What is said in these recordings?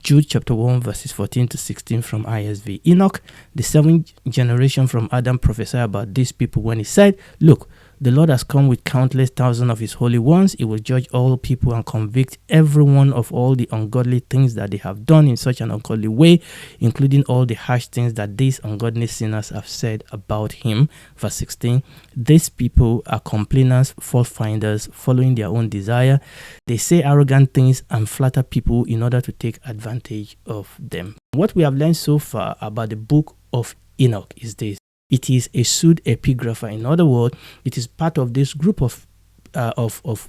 Jude chapter 1 verses 14 to 16 from ISV. Enoch, the seventh generation from Adam, prophesied about these people when he said, "Look, the Lord has come with countless thousands of his holy ones. He will judge all people and convict everyone of all the ungodly things that they have done in such an ungodly way, including all the harsh things that these ungodly sinners have said about him." Verse 16, these people are complainers, fault finders, following their own desire. They say arrogant things and flatter people in order to take advantage of them. What we have learned so far about the book of Enoch is this. It is a pseudepigraphic. In other words, it is part of this group of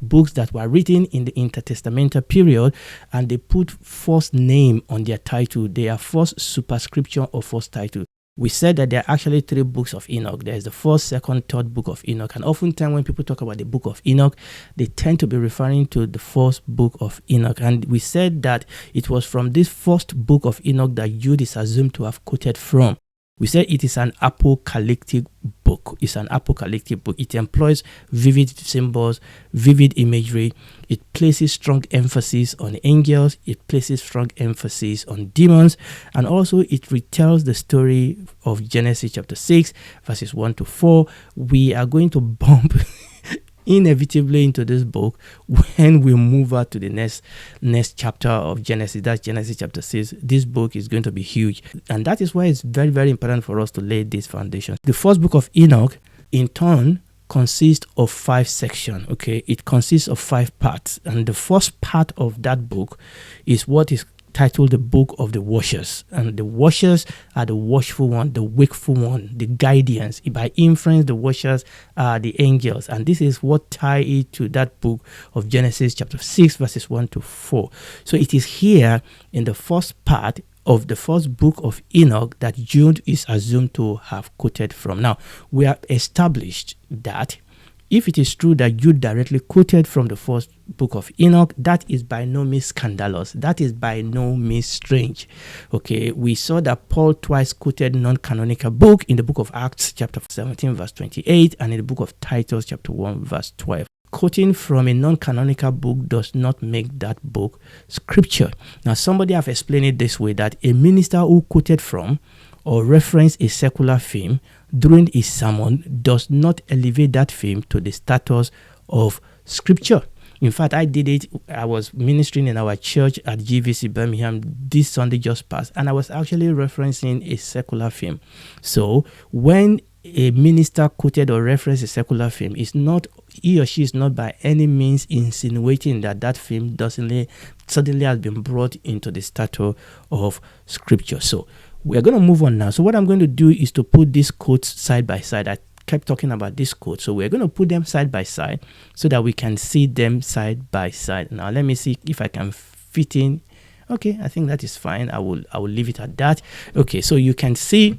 books that were written in the intertestamental period, and they put false name on their title. They are false superscription or false title. We said that there are actually three books of Enoch. There is the first, second, third book of Enoch. And oftentimes when people talk about the book of Enoch, they tend to be referring to the first book of Enoch. And we said that it was from this first book of Enoch that Jude is assumed to have quoted from. We said it is an apocalyptic book. It's an apocalyptic book. It employs vivid symbols, vivid imagery. It places strong emphasis on angels. It places strong emphasis on demons. And also it retells the story of Genesis chapter 6, verses 1 to 4. We are going to bump inevitably into this book when we move out to the next chapter of Genesis. That's Genesis chapter 6. This book is going to be huge, and that is why it's very, very important for us to lay this foundation. The first book of Enoch in turn consists of 5 sections. Okay, it consists of 5 parts, and the first part of that book is what is titled the Book of the Watchers. And the watchers are the watchful one, the wakeful one, the guardians. By inference, the watchers are the angels. And this is what ties it to that book of Genesis chapter 6, verses 1 to 4. So it is here in the first part of the first book of Enoch that Jude is assumed to have quoted from. Now, we have established that if it is true that Jude directly quoted from the first book of Enoch, that is by no means scandalous. That is by no means strange. Okay, we saw that Paul twice quoted non-canonical book in the book of Acts chapter 17 verse 28 and in the book of Titus chapter 1 verse 12. Quoting from a non-canonical book does not make that book scripture. Now, somebody have explained it this way, that a minister who quoted from or referenced a secular theme during his sermon does not elevate that theme to the status of scripture. In fact, I did it. I was ministering in our church at GVC Birmingham this Sunday just passed, and I was actually referencing a secular theme. So when a minister quoted or referenced a secular theme, he or she is not by any means insinuating that that theme suddenly has been brought into the status of scripture. So we are going to move on now. So what I'm going to do is to put these quotes side by side. I kept talking about this quote, so we're going to put them side by side so that we can see them side by side. Now let me see if I can fit in. Okay, I think that is fine. I will leave it at that. Okay, so you can see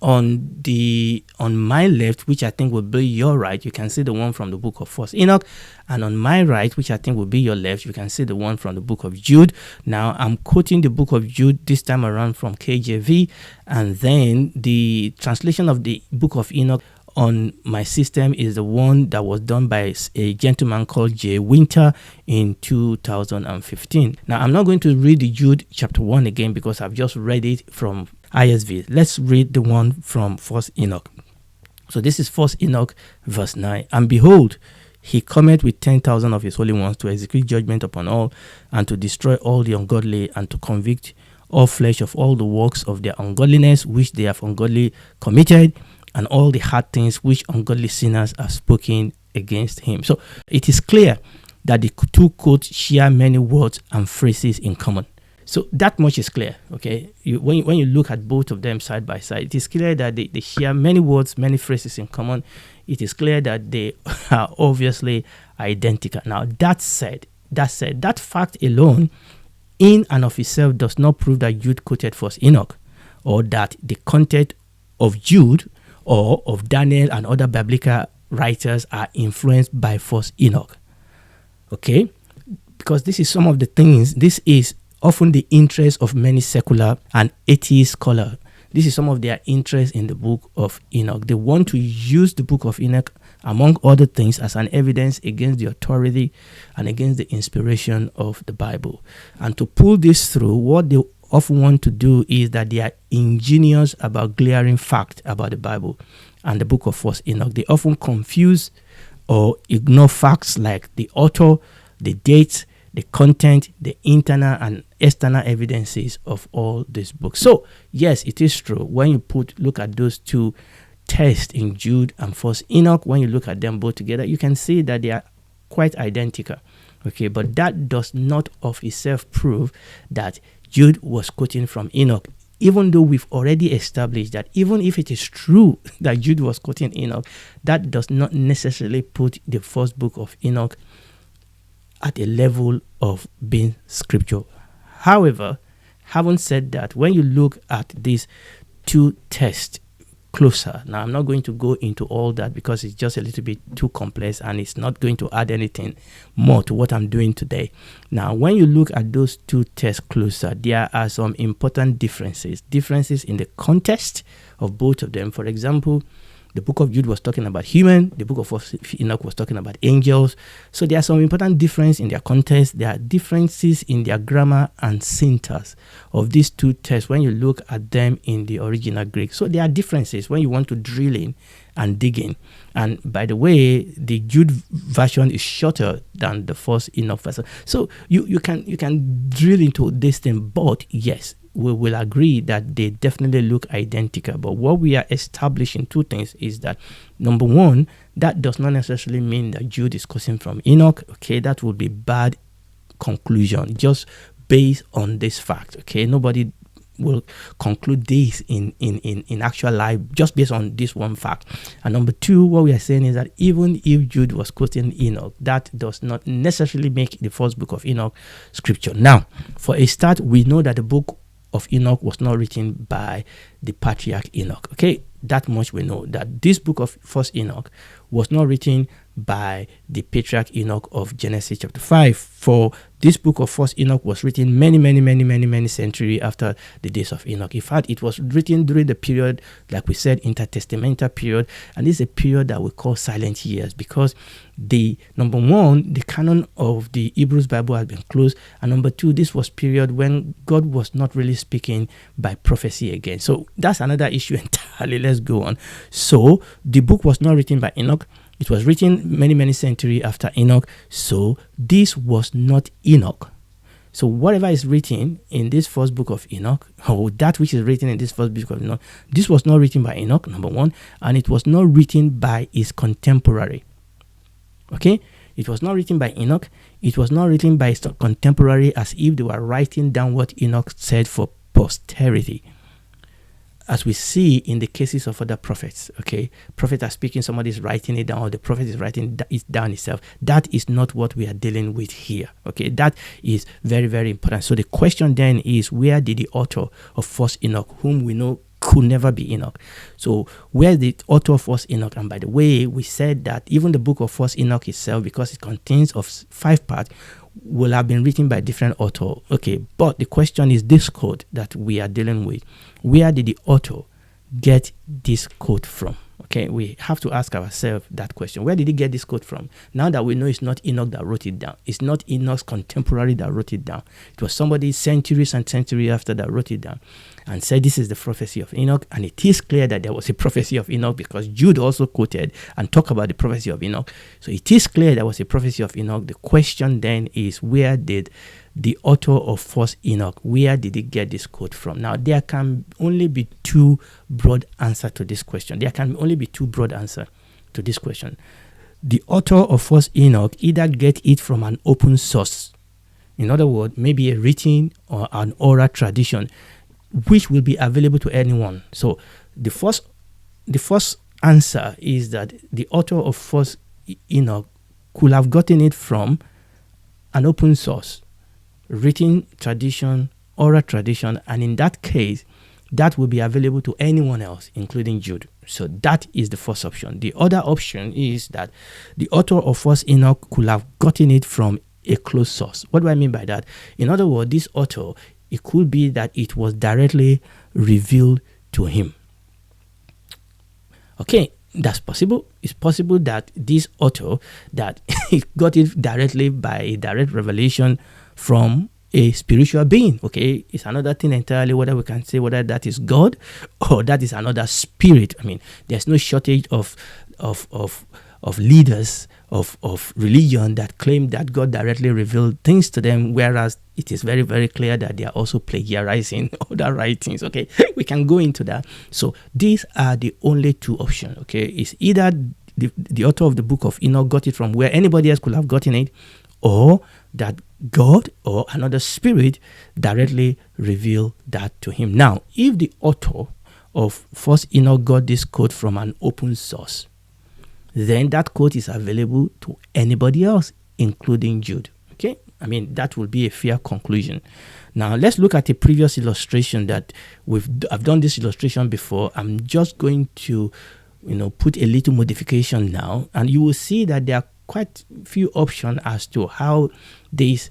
on my left, which I think will be your right, you can see the one from the book of First Enoch, and on my right, which I think will be your left, you can see the one from the book of Jude. Now I'm quoting the book of Jude this time around from KJV, and then the translation of the book of Enoch on my system is the one that was done by a gentleman called J. Winter in 2015. Now I'm not going to read the Jude chapter 1 again because I've just read it from ISV. Let's read the one from First Enoch. So this is First Enoch verse 9. And behold, he cometh with 10,000 of his holy ones to execute judgment upon all, and to destroy all the ungodly, and to convict all flesh of all the works of their ungodliness which they have ungodly committed, and all the hard things which ungodly sinners have spoken against him. So it is clear that the two quotes share many words and phrases in common. So that much is clear, okay? When you look at both of them side by side, it is clear that they share many words, many phrases in common. It is clear that they are obviously identical. Now, that said, that fact alone in and of itself does not prove that Jude quoted First Enoch, or that the content of Jude or of Daniel and other biblical writers are influenced by First Enoch, okay? Because this is some of the things, this is often the interest of many secular and atheist scholars. This is some of their interest in the book of Enoch. They want to use the book of Enoch among other things, as an evidence against the authority and against the inspiration of the Bible. And to pull this through, what they often want to do is that they are ingenious about glaring fact about the Bible and the book of 1st Enoch. They often confuse or ignore facts like the author, the dates, the content, the internal and external evidences of all these books. So, yes, it is true. When you look at those two texts in Jude and 1st Enoch, when you look at them both together, you can see that they are quite identical. Okay, but that does not of itself prove that Jude was quoting from Enoch, even though we've already established that even if it is true that Jude was quoting Enoch, that does not necessarily put the first book of Enoch at a level of being scripture. However, having said that, when you look at these two texts closer, now I'm not going to go into all that because it's just a little bit too complex and it's not going to add anything more to what I'm doing today. Now, when you look at those two texts closer, there are some important differences in the context of both of them. For example, the book of Jude was talking about human. The book of Enoch was talking about angels. So there are some important differences in their context. There are differences in their grammar and syntax of these two texts when you look at them in the original Greek. So there are differences when you want to drill in and dig in. And by the way, the Jude version is shorter than the 1st Enoch version. So you can drill into this thing, but yes, we will agree that they definitely look identical. But what we are establishing two things is that, number one, that does not necessarily mean that Jude is quoting from Enoch. Okay, that would be bad conclusion just based on this fact. Okay, nobody will conclude this in actual life just based on this one fact. And number two, what we are saying is that even if Jude was quoting Enoch, that does not necessarily make the first book of Enoch scripture. Now, for a start, we know that the book of Enoch was not written by the patriarch Enoch. Okay, that much we know, that this book of 1st Enoch was not written by the patriarch Enoch of Genesis chapter 5. For this book of 1st Enoch was written many centuries after the days of Enoch. In fact, it was written during the period, like we said, intertestamental period, and this is a period that we call silent years, because number one, the canon of the Hebrews Bible has been closed, and number two, this was period when God was not really speaking by prophecy again. So that's another issue entirely. Let's go on. So the book was not written by Enoch. It was written many centuries after Enoch. So this was not Enoch. So whatever is written in this first book of Enoch, or that which is written in this first book of Enoch, this was not written by Enoch, number one, and it was not written by his contemporary. Okay? It was not written by Enoch. It was not written by his contemporary as if they were writing down what Enoch said for posterity, as we see in the cases of other prophets. Okay, prophets are speaking, somebody is writing it down, or the prophet is writing it down himself. That is not what we are dealing with here. Okay, that is very important. So the question then is, where did the author of 1st Enoch, whom we know could never be Enoch, so where is the author of 1st Enoch? And by the way, we said that even the book of 1st Enoch itself, because it contains of 5 parts, will have been written by different author. Okay, but the question is this quote that we are dealing with. Where did the author get this quote from? Okay, we have to ask ourselves that question. Where did he get this quote from? Now that we know it's not Enoch that wrote it down, it's not Enoch's contemporary that wrote it down. It was somebody centuries and centuries after that wrote it down and said this is the prophecy of Enoch. And it is clear that there was a prophecy of Enoch, because Jude also quoted and talked about the prophecy of Enoch. So it is clear there was a prophecy of Enoch. The question then is, where did the author of 1st Enoch, where did he get this quote from? Now, there can only be two broad answers to this question. The author of 1st Enoch either get it from an open source. In other words, maybe a written or an oral tradition, which will be available to anyone. So the first answer is that the author of 1st Enoch could have gotten it from an open source, written tradition, oral tradition, and in that case, that will be available to anyone else, including Jude. So that is the first option. The other option is that the author of 1st Enoch could have gotten it from a closed source. What do I mean by that? In other words, this author, it could be that it was directly revealed to him. Okay, That's possible. It's possible that this author, that he got it directly by a direct revelation from a spiritual being. Okay, it's another thing entirely whether we can say whether that is God or that is another spirit. I mean, there's no shortage of leaders of religion that claim that God directly revealed things to them, whereas it is very, very clear that they are also plagiarizing other writings. Okay, we can go into that. So these are the only two options. Okay, it's either the author of the Book of Enoch got it from where anybody else could have gotten it, or that God or another spirit directly revealed that to him. Now, if the author of First Enoch got this quote from an open source, then that quote is available to anybody else, including Jude. Okay, I mean, that will be a fair conclusion. Now, let's look at a previous illustration that I've done this illustration before. I'm just going to, put a little modification now, and you will see that there are quite few options as to how this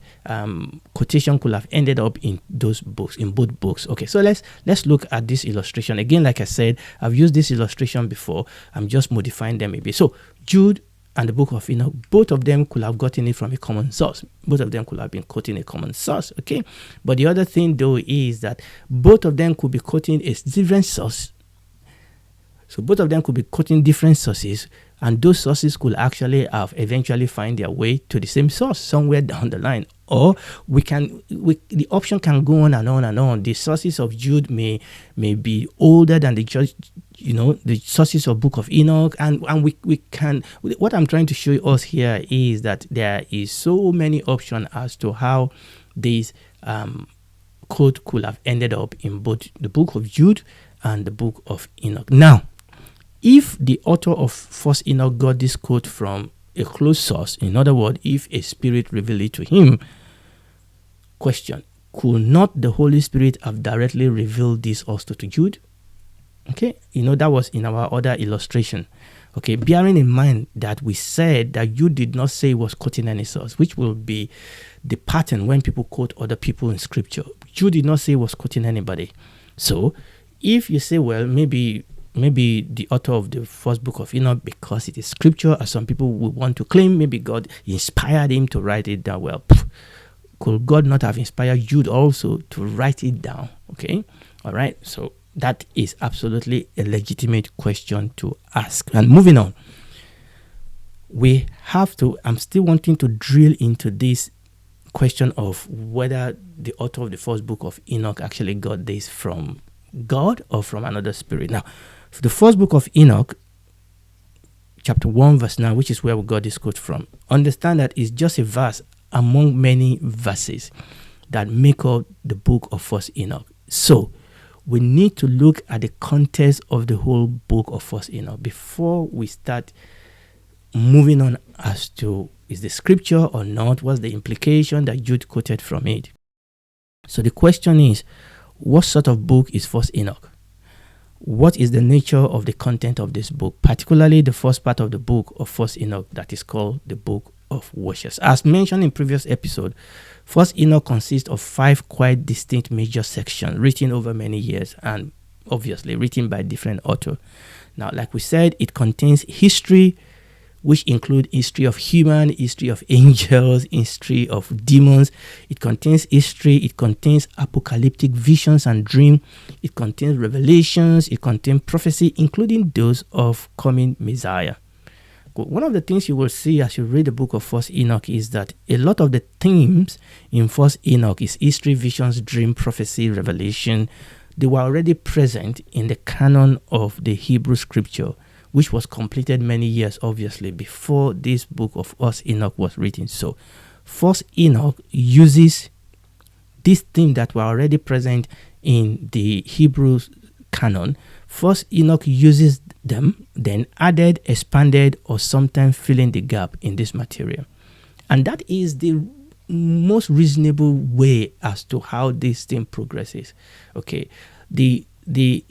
quotation could have ended up in those books, in both books. Okay, so let's look at this illustration again. Like I said, I've used this illustration before. I'm just modifying them a bit. So Jude and the Book of Enoch, both of them could have gotten it from a common source. Both of them could have been quoting a common source. Okay, but the other thing though is that both of them could be quoting a different source. So both of them could be quoting different sources, and those sources could actually have eventually find their way to the same source somewhere down the line. Or the option can go on and on and on. The sources of Jude may be older than the sources of Book of Enoch, and we can. What I'm trying to show us here is that there is so many options as to how this quote could have ended up in both the Book of Jude and the Book of Enoch. Now, if the author of First Enoch got this quote from a close source, in other words, if a spirit revealed it to him, question, could not the Holy Spirit have directly revealed this also to Jude? Okay, that was in our other illustration. Okay, bearing in mind that we said that Jude did not say he was quoting any source, which will be the pattern when people quote other people in scripture. Jude did not say he was quoting anybody. So if you say, well, maybe the author of the first Book of Enoch, because it is scripture, as some people would want to claim, maybe God inspired him to write it down. Well, could God not have inspired Jude also to write it down? Okay, all right. So that is absolutely a legitimate question to ask. And moving on, I'm still wanting to drill into this question of whether the author of the first Book of Enoch actually got this from God or from another spirit. Now, for the first Book of Enoch, chapter 1, verse 9, which is where we got this quote from, understand that it's just a verse among many verses that make up the book of First Enoch. So we need to look at the context of the whole book of First Enoch before we start moving on as to is the scripture or not, what's the implication that Jude quoted from it. So the question is, what sort of book is First Enoch? What is the nature of the content of this book, particularly the first part of the book of First Enoch that is called the Book of Wishes? As mentioned in previous episode, First Enoch consists of 5 quite distinct major sections written over many years and obviously written by different authors. Now, like we said, it contains history, which include history of human, history of angels, history of demons. It contains history, it contains apocalyptic visions and dreams, it contains revelations, it contains prophecy, including those of coming Messiah. One of the things you will see as you read the book of First Enoch is that a lot of the themes in First Enoch is history, visions, dream, prophecy, revelation. They were already present in the canon of the Hebrew scripture, which was completed many years, obviously, before this book of First Enoch was written. So, First Enoch uses these themes that were already present in the Hebrew canon. First Enoch uses them, then added, expanded, or sometimes filling the gap in this material. And that is the most reasonable way as to how this thing progresses. Okay, the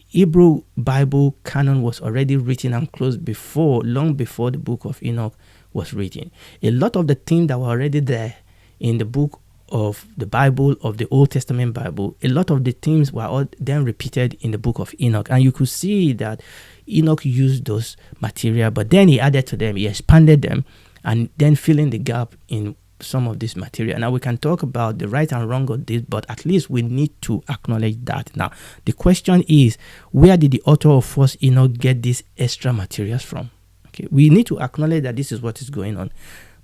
Hebrew Bible canon was already written and closed long before the book of Enoch was written. A lot of the things that were already there in the book of the Bible, of the Old Testament Bible, a lot of the themes were all then repeated in the Book of Enoch. And you could see that Enoch used those material, but then he added to them, he expanded them, and then filling the gap in some of this material. Now we can talk about the right and wrong of this, but at least we need to acknowledge that. Now the question is, where did the author of First Enoch get these extra materials from? Okay, we need to acknowledge that this is what is going on,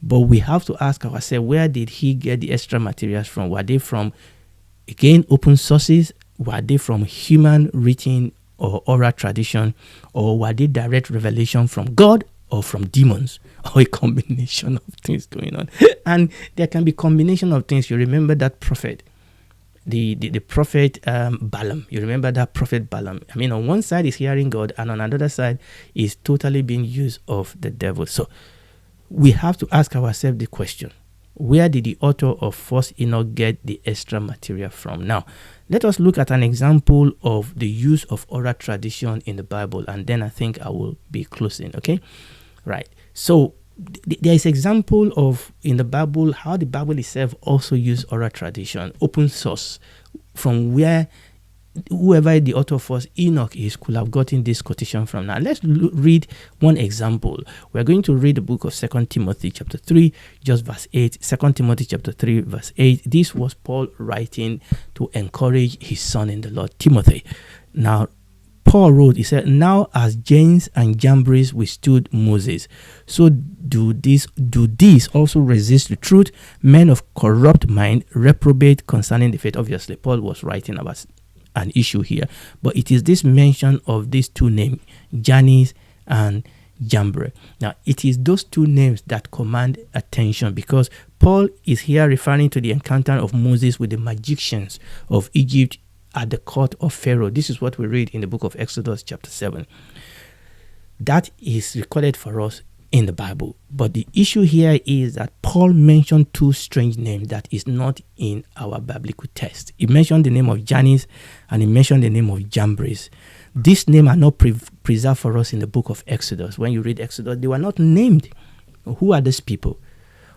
but we have to ask ourselves, where did he get the extra materials from? Were they from, again, open sources? Were they from human written or oral tradition, or were they direct revelation from God or from demons, or a combination of things going on? And there can be combination of things. You remember that prophet, the prophet Balaam. You remember that prophet Balaam. I mean, on one side is hearing God, and on another side is totally being used of the devil. So we have to ask ourselves the question, where did the author of First Enoch get the extra material from? Now, let us look at an example of the use of oral tradition in the Bible, and then I think I will be closing, okay? Right. So there is example of in the Bible how the Bible itself also used oral tradition, open source, from where whoever the author of First Enoch is could have gotten this quotation from. Now let's read one example. We're going to read the book of 2 Timothy chapter 3, just verse 8. 2 Timothy chapter 3, verse 8. This was Paul writing to encourage his son in the Lord, Timothy. Now Paul wrote, he said, "Now as Jannes and Jambres withstood Moses, so do these also resist the truth, men of corrupt mind, reprobate concerning the faith." Obviously, Paul was writing about an issue here, but it is this mention of these two names, Jannes and Jambres. Now, it is those two names that command attention, because Paul is here referring to the encounter of Moses with the magicians of Egypt at the court of Pharaoh. This is what we read in the book of Exodus chapter 7. That is recorded for us in the Bible. But the issue here is that Paul mentioned two strange names that is not in our biblical text. He mentioned the name of Jannes and he mentioned the name of Jambres. These names are not preserved for us in the book of Exodus. When you read Exodus, they were not named. Who are these people?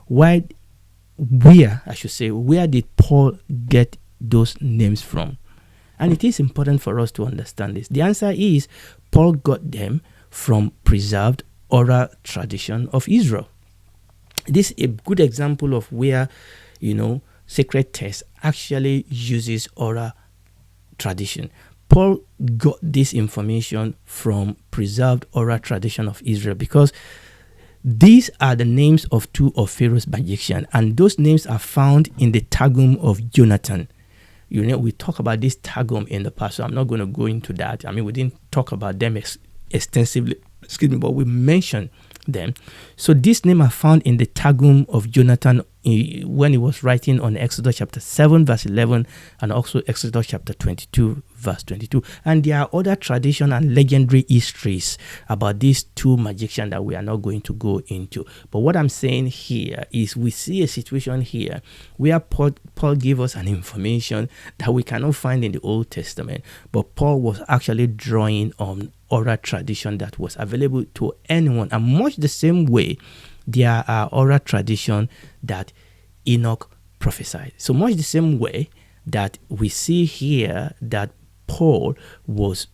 Where did Paul get those names from? And it is important for us to understand this. The answer is Paul got them from preserved oral tradition of Israel. This is a good example of where, sacred text actually uses oral tradition. Paul got this information from preserved oral tradition of Israel, because these are the names of two of Pharaoh's magicians, and those names are found in the Targum of Jonathan. We talk about this Targum in the past, so I'm not going to go into that. I mean, we didn't talk about them extensively, but we mentioned them. So these names are found in the Targum of Jonathan when he was writing on Exodus chapter 7 verse 11 and also Exodus chapter 22 verse 22. And there are other tradition and legendary histories about these two magicians that we are not going to go into. But what I'm saying here is we see a situation here where Paul gave us an information that we cannot find in the Old Testament, but Paul was actually drawing on oral tradition that was available to anyone. And much the same way, there are oral tradition that Enoch prophesied. So much the same way that we see here that Paul was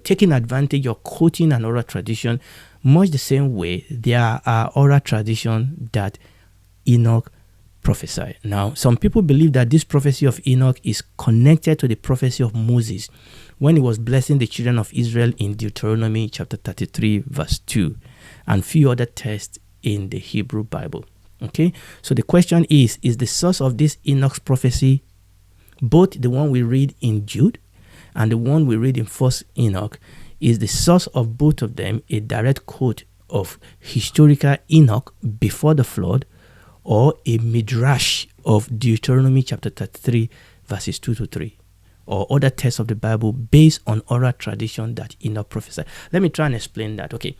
taking advantage of quoting an oral tradition, much the same way there are oral tradition that Enoch prophesied. Now, some people believe that this prophecy of Enoch is connected to the prophecy of Moses when he was blessing the children of Israel in Deuteronomy chapter 33 verse 2 and few other texts in the Hebrew Bible. Okay, so the question is the source of this Enoch's prophecy, both the one we read in Jude and the one we read in First Enoch, is the source of both of them a direct quote of historical Enoch before the flood, or a midrash of Deuteronomy chapter 33 verses 2 to 3, or other texts of the Bible based on oral tradition that Enoch prophesied? Let me try and explain that. Okay,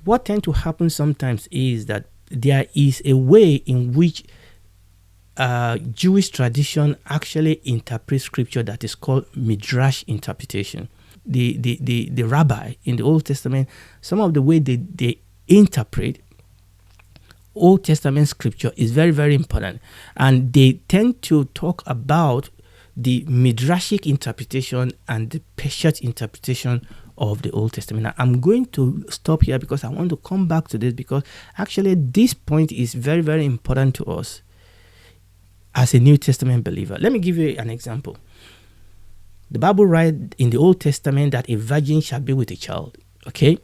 what tends to happen sometimes is that there is a way in which Jewish tradition actually interprets scripture that is called midrash interpretation. The rabbi in the Old Testament, some of the way they interpret Old Testament scripture is very, very important. And they tend to talk about the midrashic interpretation and the peshat interpretation of the Old Testament. Now, I'm going to stop here because I want to come back to this, because actually this point is very, very important to us as a New Testament believer. Let me give you an example. The Bible writes in the Old Testament that a virgin shall be with a child. Okay?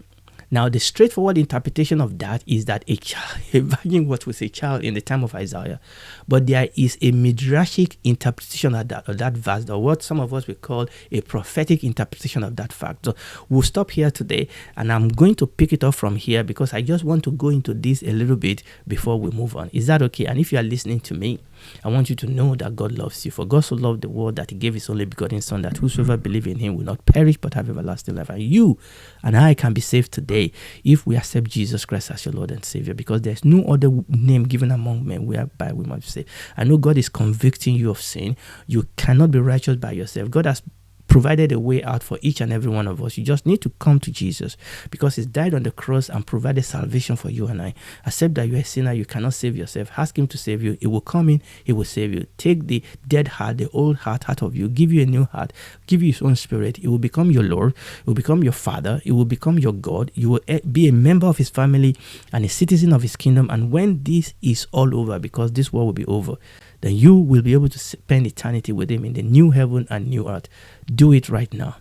Now, the straightforward interpretation of that is that a virgin was with a child in the time of Isaiah. But there is a midrashic interpretation of that verse, or what some of us will call a prophetic interpretation of that fact. So we'll stop here today, and I'm going to pick it up from here because I just want to go into this a little bit before we move on. Is that okay? And if you are listening to me, I want you to know that God loves you. For God so loved the world that he gave his only begotten Son, that whosoever believes in him will not perish but have everlasting life. And you and I can be saved today if we accept Jesus Christ as your Lord and Savior, because there's no other name given among men whereby we must be saved. I know God is convicting you of sin. You cannot be righteous by yourself. God has provided a way out for each and every one of us. You just need to come to Jesus because he's died on the cross and provided salvation for you and I. Accept that you're a sinner, you cannot save yourself. Ask him to save you. He will come in, he will save you. Take the dead heart, the old heart out of you, give you a new heart, give you his own spirit. It will become your Lord, it will become your Father, it will become your God. You will be a member of his family and a citizen of his kingdom. And when this is all over, because this war will be over, then you will be able to spend eternity with him in the new heaven and new earth. Do it right now.